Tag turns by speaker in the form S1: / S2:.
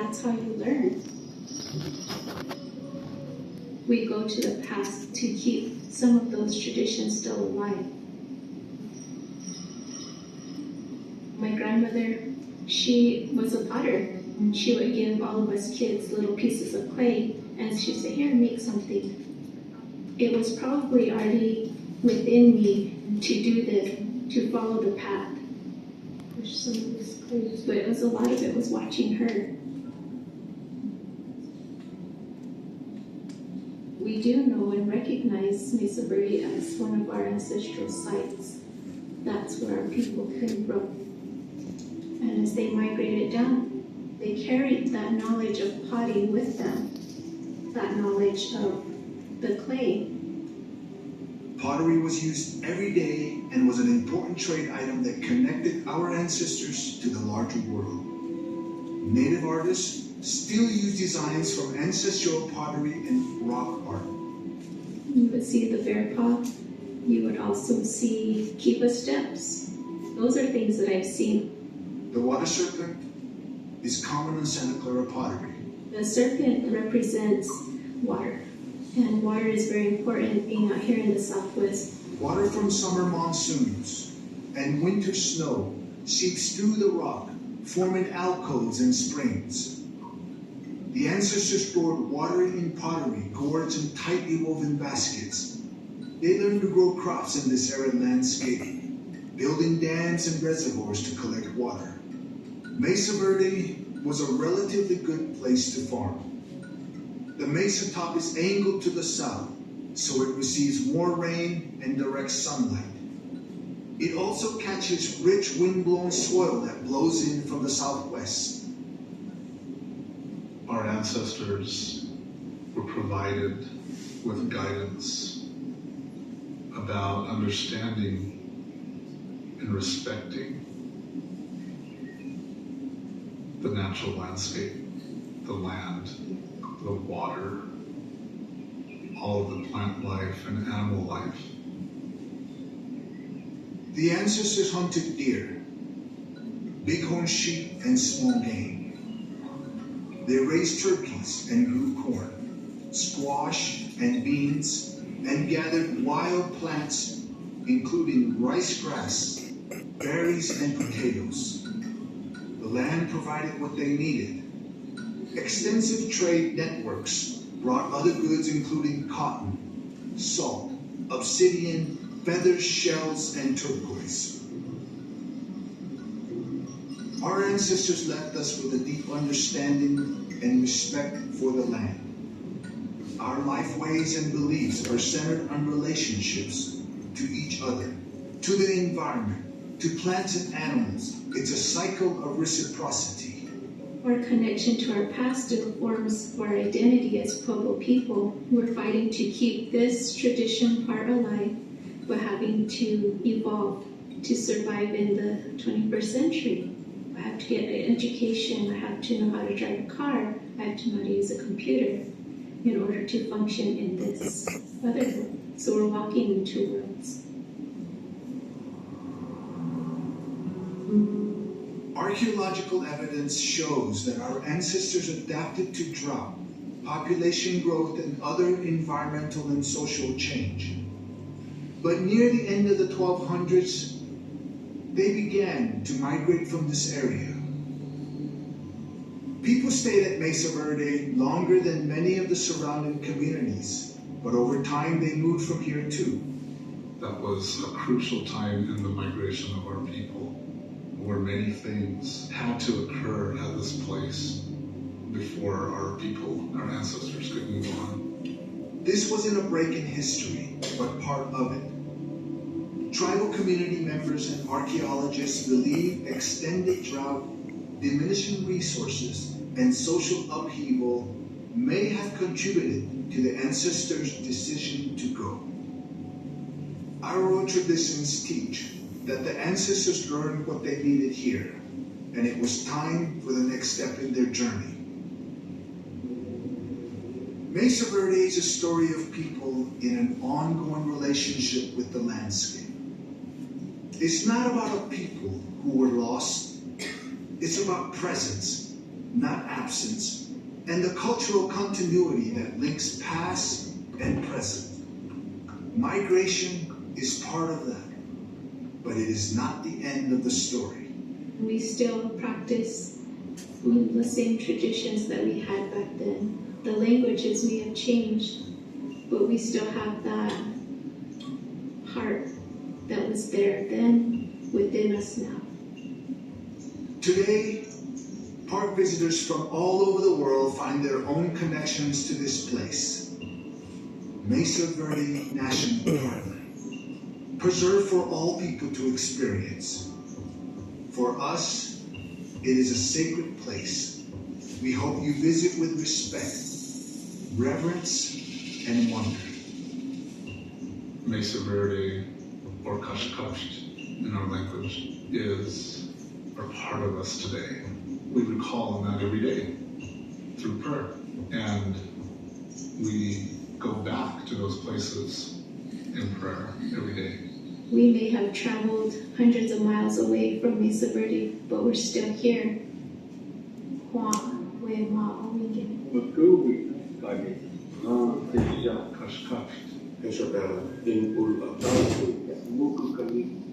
S1: That's how you learn. We go to the past to keep some of those traditions still alive. My grandmother, she was a potter. She would give all of us kids little pieces of clay, and she'd say, here, make something. It was probably already within me to follow the path. Push some of this clay, but it was a lot of it was watching her. We do know and recognize Mesa Verde as one of our ancestral sites. That's where our people came from. And as they migrated down, they carried that knowledge of potting with them, that knowledge of the clay.
S2: Pottery was used every day and was an important trade item that connected our ancestors to the larger world. Native artists still use designs from ancestral pottery and rock art.
S1: You would see the bear paw. You would also see kiva steps. Those are things that I've seen.
S2: The water serpent is common in Santa Clara pottery.
S1: The serpent represents water, and water is very important being out here in the Southwest.
S2: Water from summer monsoons and winter snow seeps through the rock, forming alcoves and springs. The ancestors stored water in pottery, gourds, and tightly woven baskets. They learned to grow crops in this arid landscape, building dams and reservoirs to collect water. Mesa Verde was a relatively good place to farm. The mesa top is angled to the south, so it receives more rain and direct sunlight. It also catches rich wind-blown soil that blows in from the southwest.
S3: Our ancestors were provided with guidance about understanding and respecting the natural landscape, the land, the water, all of the plant life and animal life.
S2: The ancestors hunted deer, bighorn sheep, and small game. They raised turkeys and grew corn, squash and beans, and gathered wild plants, including rice grass, berries, and potatoes. The land provided what they needed. Extensive trade networks brought other goods including cotton, salt, obsidian, feathers, shells, and turquoise. Our ancestors left us with a deep understanding and respect for the land. Our life ways and beliefs are centered on relationships to each other, to the environment, to plants and animals. It's a cycle of reciprocity.
S1: Our connection to our past informs our identity as Pueblo people. We're fighting to keep this tradition part alive, but having to evolve to survive in the 21st century. I have to get an education, I have to know how to drive a car, I have to know how to use a computer in order to function in this other world. So we're walking in two worlds.
S2: Archaeological evidence shows that our ancestors adapted to drought, population growth, and other environmental and social change. But near the end of the 1200s, they began to migrate from this area. People stayed at Mesa Verde longer than many of the surrounding communities, but over time they moved from here too.
S3: That was a crucial time in the migration of our people, where many things had to occur at this place before our people, our ancestors, could move on.
S2: This wasn't a break in history, but part of it. Tribal community members and archaeologists believe extended drought, diminishing resources, and social upheaval may have contributed to the ancestors' decision to go. Our oral traditions teach that the ancestors learned what they needed here, and it was time for the next step in their journey. Mesa Verde is a story of people in an ongoing relationship with the landscape. It's not about a people who were lost. It's about presence, not absence, and the cultural continuity that links past and present. Migration is part of that, but it is not the end of the story.
S1: We still practice the same traditions that we had back then. The languages may have changed, but we still have that heart that was there then within us now.
S2: Today, park visitors from all over the world find their own connections to this place. Mesa Verde National Park, preserved for all people to experience. For us, it is a sacred place. We hope you visit with respect, reverence, and wonder.
S3: Mesa Verde, or Kashkasht in our language, is a part of us today. We recall on that every day through prayer. And we go back to those places in prayer every day.
S1: We may have traveled hundreds of miles away from Mesa Verde, but we're still here.
S3: Kashkasht.
S4: Esa terra tem por acaso muito caminho